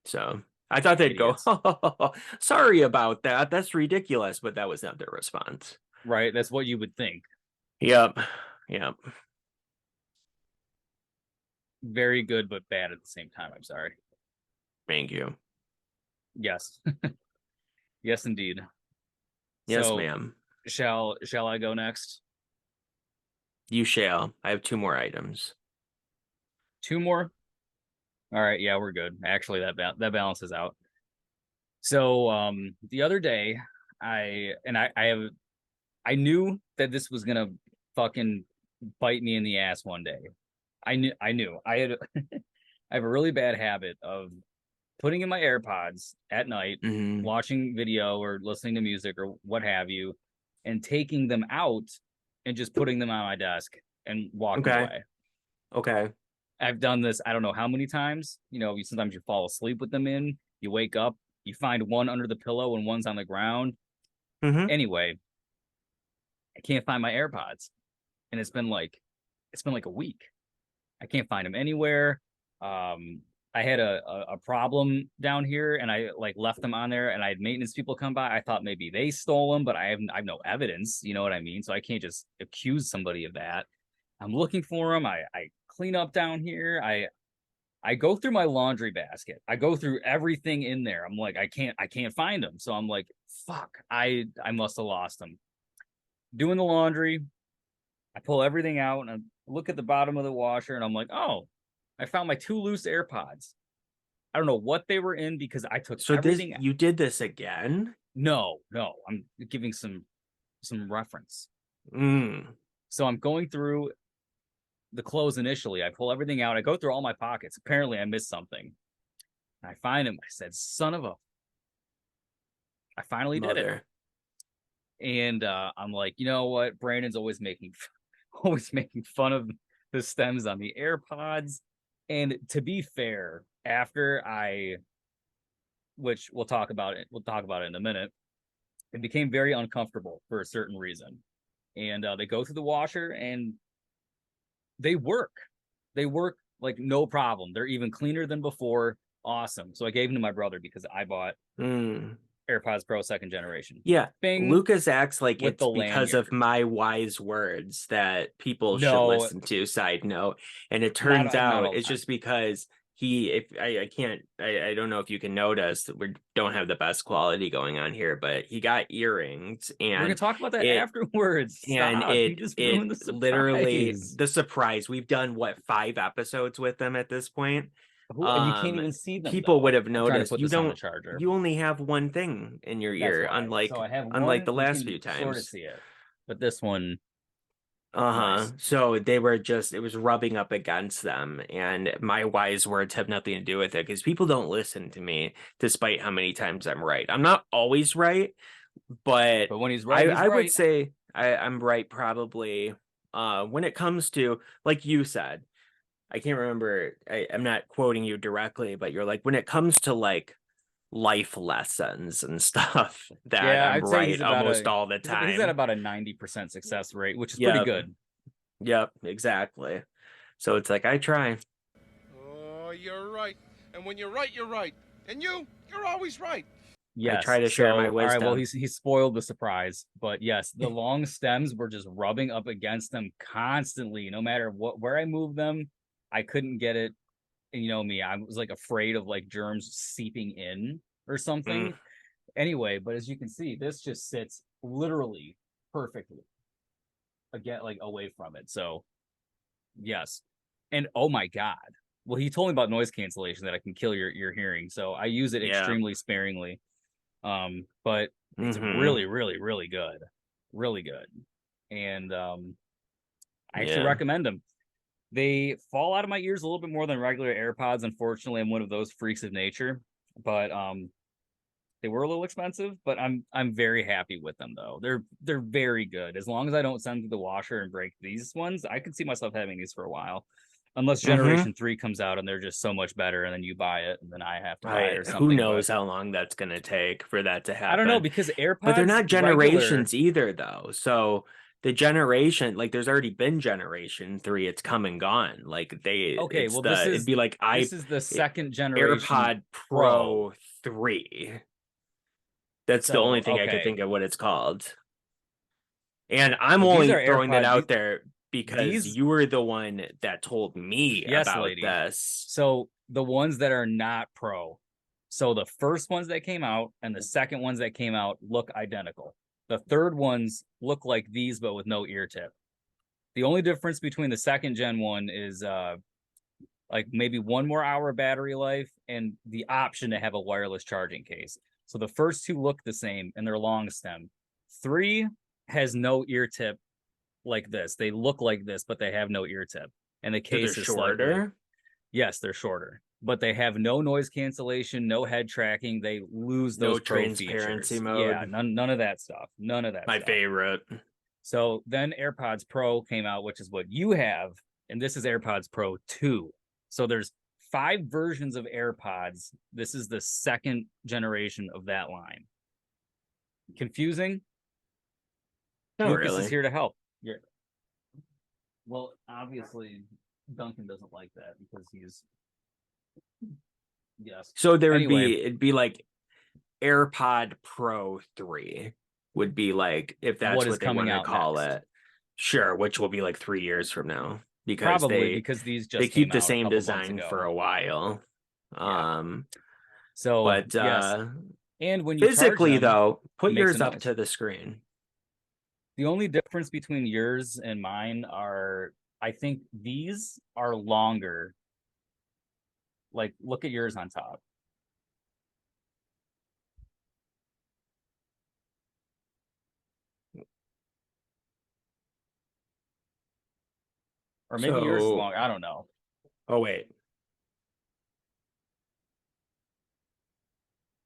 So I thought they'd Idiots. go, oh, sorry about that. That's ridiculous. But that was not their response. Right? That's what you would think. Yep. Yep. Very good, but bad at the same time. I'm sorry. Thank you. Yes. Yes, indeed. Yes, So, ma'am. Shall I go next? You shall. I have 2 more items. 2 more? All right, yeah, we're good. Actually, that balances out. So, the other day, I knew that this was gonna fucking bite me in the ass one day. I knew I had I have a really bad habit of putting in my AirPods at night, Mhm. watching video or listening to music or what have you, and taking them out and just putting them on my desk and walking Okay. away. Okay. I've done this, I don't know how many times. Sometimes you fall asleep with them in, you wake up, you find one under the pillow and one's on the ground. Mhm. Anyway, I can't find my AirPods. And it's been like a week. I can't find them anywhere. I had a problem down here and I like left them on there and I had maintenance people come by. I thought maybe they stole them, but I have no evidence, you know what I mean? So I can't just accuse somebody of that. I'm looking for them. I clean up down here. I go through my laundry basket. I go through everything in there. I'm like, I can't find them. So I'm like, fuck, I must have lost them. Doing the laundry, I pull everything out and I look at the bottom of the washer and I'm like, oh, I found my 2 loose AirPods. I don't know what they were in because I took So everything out. you did this again? No, I'm giving some reference. Mm. So I'm going through the clothes initially. I pull everything out. I go through all my pockets. Apparently I missed something. I find him. I said, son of a. I finally did it. And I'm like, you know what? Brandon's always making fun of the stems on the AirPods. And to be fair, which we'll talk about it in a minute, it became very uncomfortable for a certain reason. And they go through the washer and they work. They work like no problem. They're even cleaner than before. Awesome. So I gave them to my brother because I bought AirPods Pro 2nd generation. Yeah. Bing, Lucas acts like it's the because lanyard. of my wise words that people should No. listen to. Side note. And it turns out it's just because I don't know if you can notice that we don't have the best quality going on here, but he got earrings and we're gonna talk about that afterwards. And Stop. You just ruined the surprise. Literally the surprise. We've done 5 episodes with them at this point. And you can't even see them. People would have noticed you only have one thing in your ear, unlike the last few times. Sort of see it, but this one. Nice. So it was rubbing up against them, and my wise words have nothing to do with it because people don't listen to me despite how many times I'm right. I'm not always right. but But when he's right, he's I would right. say I'm right probably when it comes to, like you said, I can't remember, I'm not quoting you directly, but you're like, when it comes to like life lessons and stuff, that Yeah, I'm I'd say right almost all the he's at time. about a 90% success rate, which is pretty Yep. good. Yep, exactly. So it's like I try. Oh, you're right. And when you're right, you're right. And you're always right. I Yes. try to share my So, all right. Well, wisdom. he's spoiled the surprise, but yes, the long stems were just rubbing up against them constantly. No matter where I moved them, I couldn't get it. And you know me, I was like afraid of like germs seeping in or something. Anyway, but as you can see, this just sits literally perfectly again, like away from it. So yes, and oh my god. Well, he told me about noise cancellation that I can kill your hearing, so I use it Yeah. extremely sparingly. But it's really, really, really good, really good, and I actually recommend them. They fall out of my ears a little bit more than regular AirPods. Unfortunately, I'm one of those freaks of nature, but they were a little expensive, but I'm very happy with them though. They're very good. As long as I don't send to the washer and break these ones, I could see myself having these for a while. Unless Generation 3 comes out and they're just so much better, and then you buy it and then I have to buy it or something. Who knows how long that's gonna take for that to happen? I don't know, because AirPods, but they're not generations regular, either, though. So the generation, like, there's already been Generation 3. It's come and gone. Like okay, it's well it'd be like this is the second generation AirPod Pro 3. That's the only thing I could think of what it's called. And I'm Well, only throwing that out there because these, you were the one that told me about lady. this. So the ones that are not Pro, so the first ones that came out and the second ones that came out look identical. The third ones look like these, but with no ear tip. The only difference between the second gen one is like maybe 1 more hour battery life and the option to have a wireless charging case. So the first two look the same and they're long stem. 3 has no ear tip like this. They look like this, but they have no ear tip. And the case is shorter. Slightly, yes, they're shorter, but they have no noise cancellation, no head tracking. They lose those no transparency features. mode. Yeah, none of that stuff. None of that. My favorite. So then AirPods Pro came out, which is what you have, and this is AirPods Pro 2. So there's 5 versions of AirPods. This is the second generation of that line. Confusing? Not Lucas really. is here to help. Well, obviously, Duncan doesn't like that because he's So it'd be like AirPod Pro 3 would be like, if that's what they want to call it. Sure, which will be like 3 years from now, because because these just they keep the same design for a while. So but yes. And when you physically charge them, though, put yours up to the screen. The only difference between yours and mine are, I think these are longer. Like, look at yours on top. Or maybe yours is longer. I don't know. Oh, wait.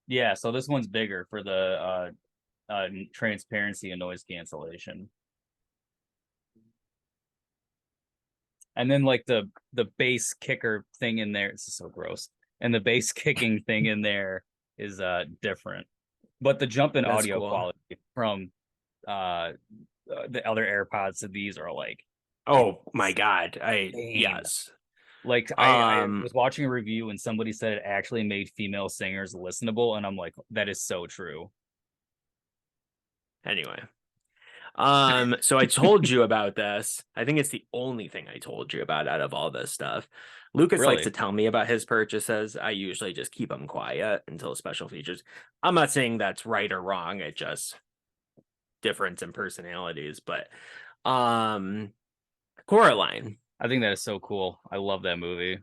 Yeah, so this one's bigger for the transparency and noise cancellation. And then like the bass kicker thing in there, it's so gross. And the bass kicking thing in there is different. But the jump in audio quality from the other AirPods to these are like, oh my god, yes. Like I was watching a review and somebody said it actually made female singers listenable, and I'm like, that is so true. Anyway, so I told you about this. I think it's the only thing I told you about out of all this stuff. Lucas likes to tell me about his purchases. I usually just keep them quiet until special features. I'm not saying that's right or wrong. It just difference in personalities, but Coraline. I think that is so cool. I love that movie.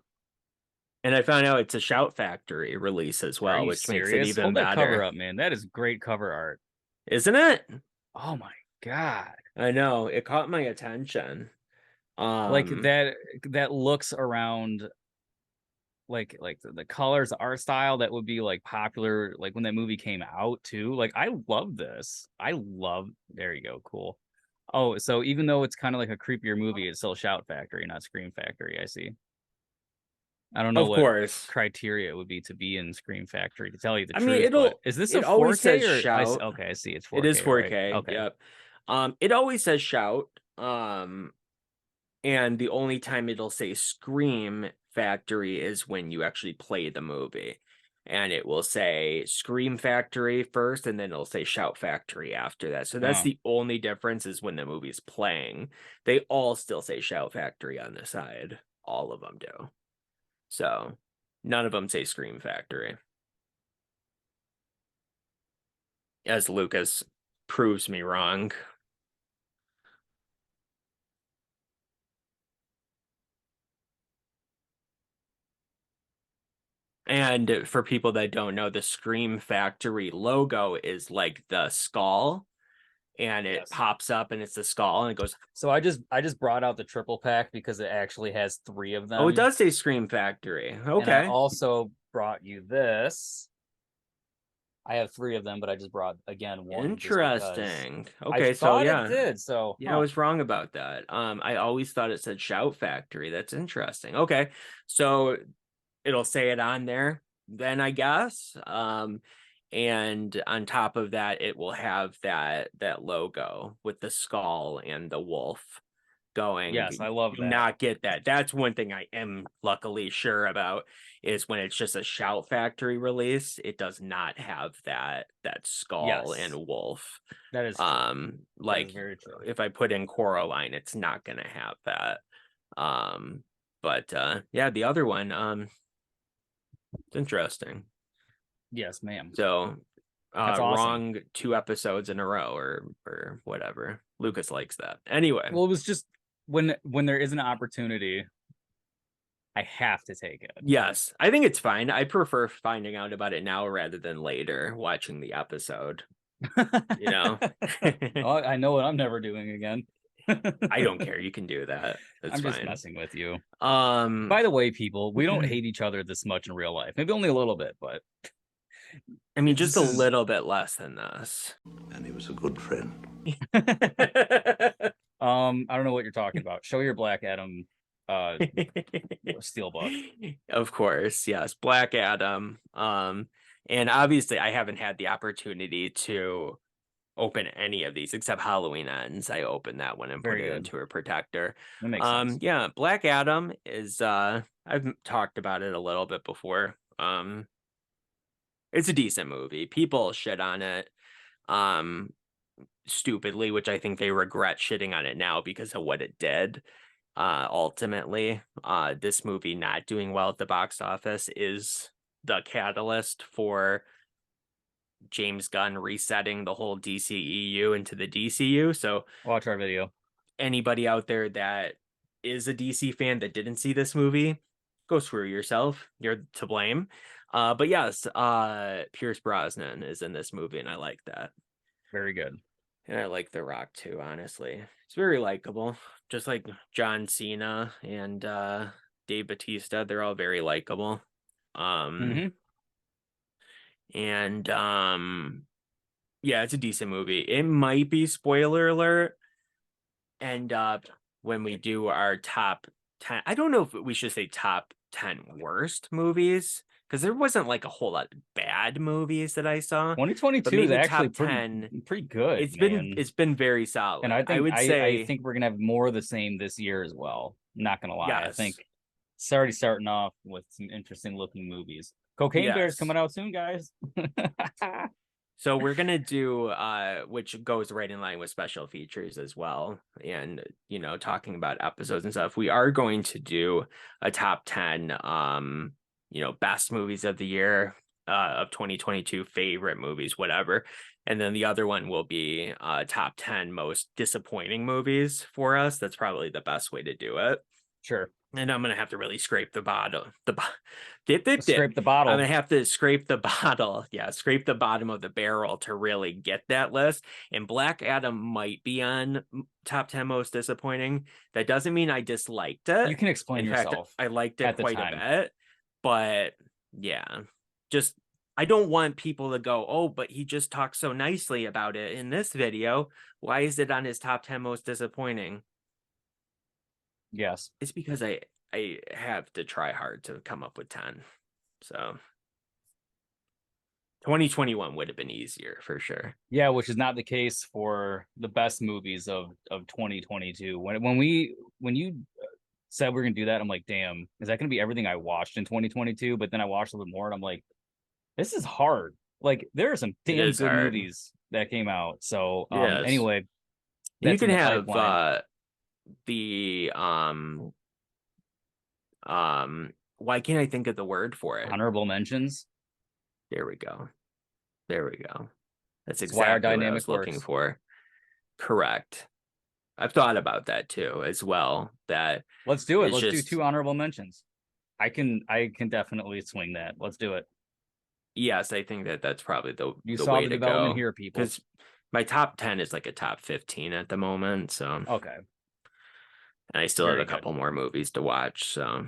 And I found out it's a Shout Factory release as well, which makes it even better. Hold that cover up, man. That is great cover art. Isn't it? Oh my god. I know. It caught my attention. Like that looks around like the colors, the art style that would be like popular like when that movie came out too. Like I love this. There you go, cool. Oh, so even though it's kind of like a creepier movie, it's still Shout Factory, not Scream Factory. I see. I don't know Of what course. criteria it would be to be in Scream Factory, to tell you the I mean, truth, but is this a it always 4K says or shout. okay, I see it's It is 4K, right? 4K. Okay. Yep. It always says shout. And the only time it'll say Scream Factory is when you actually play the movie. And it will say Scream Factory first, and then it'll say Shout Factory after that. So that's the only difference, is when the movie's playing. They all still say Shout Factory on the side. All of them do. So none of them say Scream Factory. As Lucas proves me wrong. And for people that don't know, the Scream Factory logo is like the skull, and it pops up and it's the skull and it goes. So I just brought out the triple pack because it actually has 3 of them. Oh, it does say Scream Factory. Okay. And I also brought you this. I have 3 of them, but I just brought again 1. Interesting. Okay, so it did. So yeah, I was wrong about that. I always thought it said Shout Factory. That's interesting. Okay, so it'll say it on there then, I guess. And on top of that, it will have that logo with the skull and the wolf going. Yes, I love do that. not get that. That's one thing I am luckily sure about, is when it's just a Shout Factory release, it does not have that skull and wolf. That is true. Like, that is very true. if I put in Coraline, it's not gonna have that. But yeah, the other one, it's interesting. Yes, ma'am. So That's awesome. wrong 2 episodes in a row or whatever. Lucas likes that. Anyway. Well, it was just when there is an opportunity, I have to take it. Yes, I think it's fine. I prefer finding out about it now rather than later watching the episode. You know? Oh, I know what I'm never doing again. I don't care. You can do that. That's I'm fine. just messing with you. By the way, people, we don't hate each other this much in real life. Maybe only a little bit, but I mean, just a little bit less than this. And he was a good friend. I don't know what you're talking about. Show your Black Adam steelbook. Of course, yes, Black Adam. And obviously I haven't had the opportunity to open any of these except Halloween Ends. I opened that one and put it into a protector. That makes sense. Yeah, Black Adam is I've talked about it a little bit before. It's a decent movie. People shit on it stupidly, which I think they regret shitting on it now because of what it did. Ultimately, this movie not doing well at the box office is the catalyst for James Gunn resetting the whole DCEU into the DCU. So watch our video. Anybody out there that is a DC fan that didn't see this movie, go screw yourself. You're to blame. But yes, Pierce Brosnan is in this movie, and I like that. Very good. And I like The Rock too, honestly. It's very likable. Just like John Cena and Dave Bautista, they're all very likable. And yeah, it's a decent movie. It might be, spoiler alert, end up when we do our top 10. I don't know if we should say top 10 worst movies, because there wasn't like a whole lot of bad movies that I saw. 2022 is actually top 10, pretty good. It's been very solid. And I think I think we're gonna have more of the same this year as well. Not gonna lie. Yes. I think it's already starting off with some interesting looking movies. Cocaine Bear's coming out soon, guys. So we're gonna do which goes right in line with special features as well, and talking about episodes and stuff. We are going to do a top 10 best movies of the year, of 2022, favorite movies, whatever. And then the other one will be top 10 most disappointing movies for us. That's probably the best way to do it. Sure. And I'm gonna have to really scrape the bottom. Scrape the bottle. I'm gonna have to scrape the bottle. Yeah, scrape the bottom of the barrel to really get that list. And Black Adam might be on top 10 most disappointing. That doesn't mean I disliked it. You can explain In yourself. fact, I liked it quite a bit. But yeah, just I don't want people to go, oh, but he just talked so nicely about it in this video. Why is it on his top 10 most disappointing? Yes. It's because I have to try hard to come up with 10. So 2021 would have been easier for sure. Yeah, which is not the case for the best movies of 2022. When you said we're gonna do that, I'm like, damn, is that gonna be everything I watched in 2022? But then I watched a little bit more, and I'm like, this is hard. Like, there are some It damn is good hard. movies that came out. So, Yes. anyway, You that's can in the have pipeline. the why can't I think of the word for it? Honorable mentions. There we go. There we go. That's That's why our exactly what I dynamic was looking works. for. Correct. I've thought about that too as well. That Let's do it. it's Let's do just 2 honorable mentions. I can definitely swing that. Let's do it. yes, I think that that's probably You the saw way the to development go here, people. because my top 10 is like a top 15 at the moment. So and Okay, I still have very a good. couple more movies to watch. So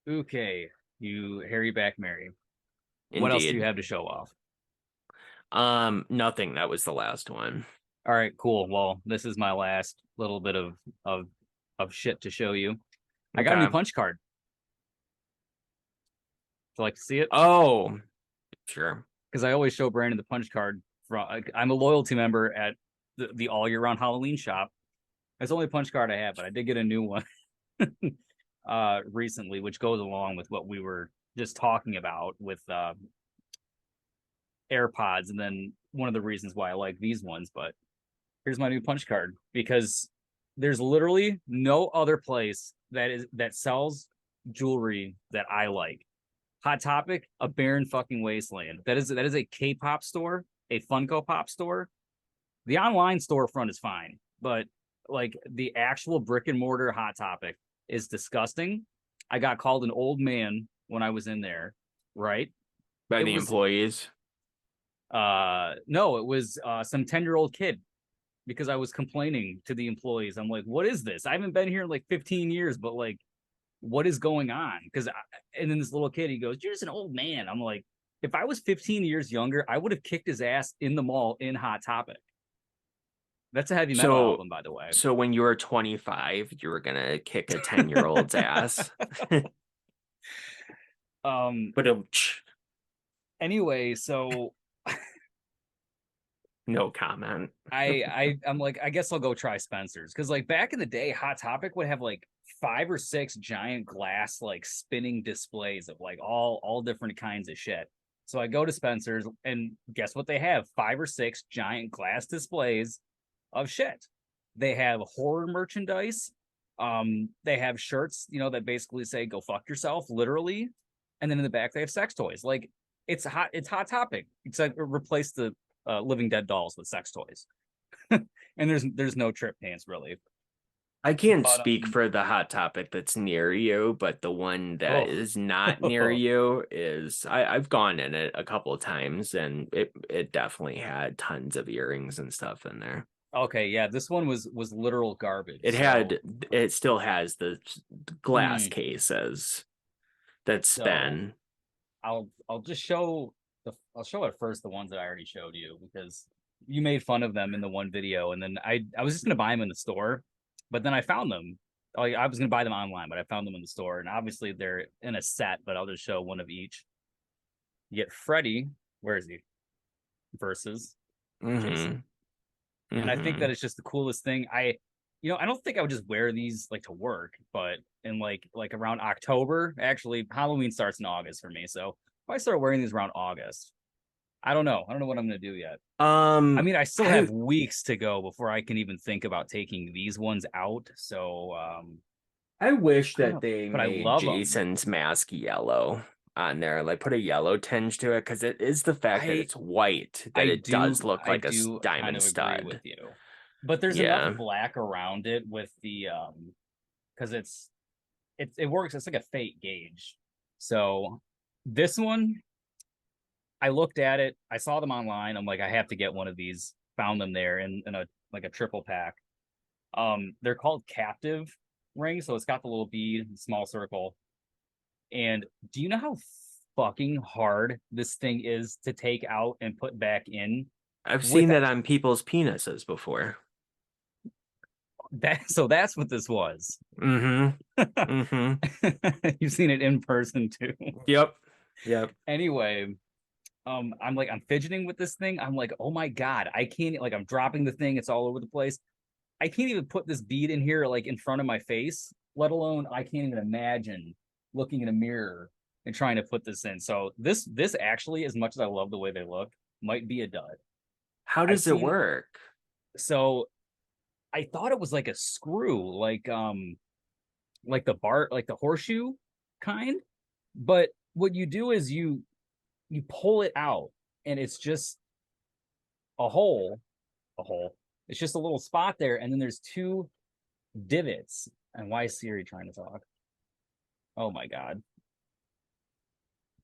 Okay, you Harry back Mary. What else do you indeed. have to show off? Nothing. That was the last one. All right, cool. Well, this is my last little bit of of shit to show you. I got a new Okay. punch card. Would you like to see it? Oh, sure. Because I always show Brandon the punch card. I'm a loyalty member at the all year round Halloween shop. It's the only punch card I have, but I did get a new one recently, which goes along with what we were just talking about with AirPods, and then one of the reasons why I like these ones. But here's my new punch card because there's literally no other place that sells jewelry that I like. Hot Topic, a barren fucking wasteland. That is a K-pop store, a Funko Pop store. The online storefront is fine, but like the actual brick and mortar Hot Topic is disgusting. I got called an old man when I was in there, right? By It the was employees. no, it was some 10-year-old kid because I was complaining to the employees. I'm like, what is this? I haven't been here in like 15 years, but like, what is going on? And then this little kid, he goes, you're just an old man. I'm like, if I was 15 years younger, I would have kicked his ass in the mall in Hot Topic. That's a heavy metal So album, by the way. so when you were 25, you were gonna kick a 10-year-old's ass. But Anyway, so no comment. I'm like, I guess I'll go try Spencer's because like back in the day, Hot Topic would have like 5 or 6 giant glass like spinning displays of like all different kinds of shit. So I go to Spencer's and guess what they have? 5 or 6 giant glass displays of shit. They have horror merchandise. They have shirts, that basically say "Go fuck yourself," literally, and then in the back they have sex toys. Like it's hot. It's Hot Topic. It's like replace the Living Dead dolls with sex toys, and there's no trip pants really. I can't But speak for the Hot Topic that's near you, but the one that oh, is not near you is I've gone in it a couple of times and it definitely had tons of earrings and stuff in there. okay, yeah, this one was literal garbage. It still has the glass Mm, cases that so spin. I'll just show I'll show at first the ones that I already showed you because you made fun of them in the one video, and then I was just gonna buy them in the store, but then I found them. Like, I was gonna buy them online, but I found them in the store, and obviously they're in a set. But I'll just show one of each. You get Freddy. Where is he? Versus Mm-hmm. Jason, and I think Mm-hmm. that it's just the coolest thing. I don't think I would just wear these like to work, but in like around October, actually Halloween starts in August for me. So if I start wearing these around August, I don't know. I don't know what I'm gonna do yet. I mean, I still I have weeks to go before I can even think about taking these ones out. So I wish I don't that know, they but I made love them. Jason's mask yellow on there, like put a yellow tinge to it, because it is the fact that I it's white that I it does do look I like a do kind diamond of agree with stud. you, but there's enough Yeah. black around it with the because it works. It's like a fate gauge. So this one, I looked at it. I saw them online. I'm like, I have to get one of these. Found them there in a like a triple pack. They're called captive rings, so it's got the little bead, small circle, And do you know how fucking hard this thing is to take out and put back in? I've With seen that on people's penises before. that, so that's what this was. Mm-hmm. Mm-hmm. You've seen it in person too. Yep. Yep. Anyway, I'm fidgeting with this thing. I'm like, oh my god, I can't, like, I'm dropping the thing, it's all over the place. I can't even put this bead in here, like, in front of my face, let alone I can't even imagine looking in a mirror and trying to put this in. So this actually, as much as I love the way they look, might be a dud. How I've does it seen work? So I thought it was like a screw, like the bar, like the horseshoe kind. But what you do is you pull it out, and it's just a hole, a hole. It's just a little spot there, and then there's two divots. And why is Siri trying to talk? Oh my god!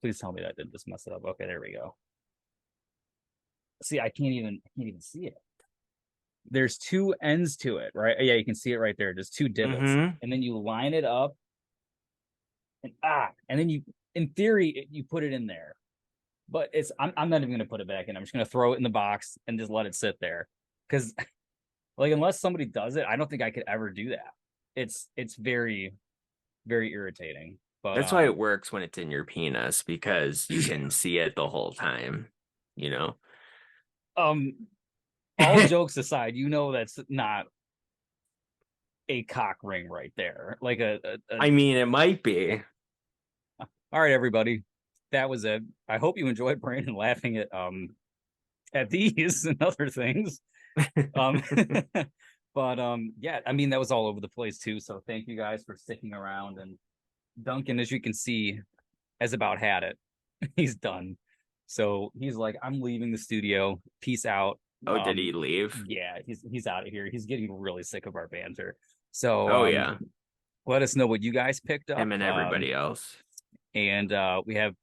Please tell me that didn't just mess it up. Okay, there we go. See, I can't even see it. There's two ends to it, right? Yeah, you can see it right there. There's two divots, and then you line it up, and then you, in theory, you put it in there. But I'm not even gonna put it back in. I'm just gonna throw it in the box and just let it sit there. Because, like, unless somebody does it, I don't think I could ever do that. It's very, very irritating. But That's why it works when it's in your penis, because you can see it the whole time, you know? All jokes aside, that's not a cock ring right there. Like I mean, it might be. All right, everybody. That was it. I hope you enjoyed Brandon laughing at these and other things. Um but yeah, I mean, that was all over the place too. So thank you guys for sticking around. And Duncan, as you can see, has about had it. He's done. So he's like, I'm leaving the studio. Peace out. Oh, did he leave? Yeah, he's out of here. He's getting really sick of our banter. So Oh, yeah. let us know what you guys picked up. Him and everybody else. And we have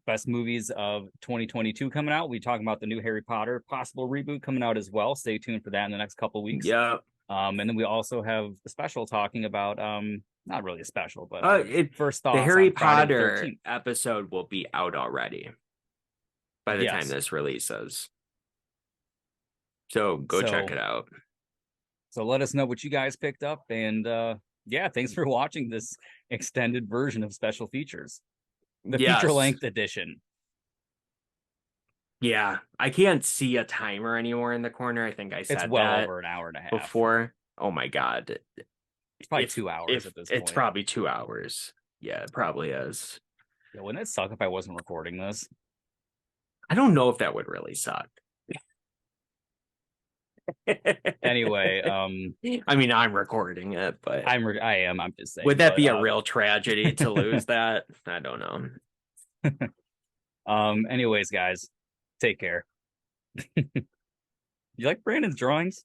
best movies of 2022 coming out. We talk about the new Harry Potter possible reboot coming out as well. Stay tuned for that in the next couple of weeks. Yeah. And then we also have a special talking about not really a special, but first thoughts. The Harry on Friday the Potter 13th. episode will be out already by the time this releases. So go check it out. So let us know what you guys picked up. And yeah, thanks for watching this extended version of special features. The feature-length edition. Yeah, I can't see a timer anymore in the corner. I think I said it's well that over an hour and a half before. Oh my god, it's probably 2 hours at this point. It's probably 2 hours. Yeah, it probably is. Yeah, wouldn't it suck if I wasn't recording this? I don't know if that would really suck. Anyway, I mean, I'm recording it, but I am. I'm just saying. Would that be a real tragedy to lose that? I don't know. Anyways, guys, take care. You like Brandon's drawings?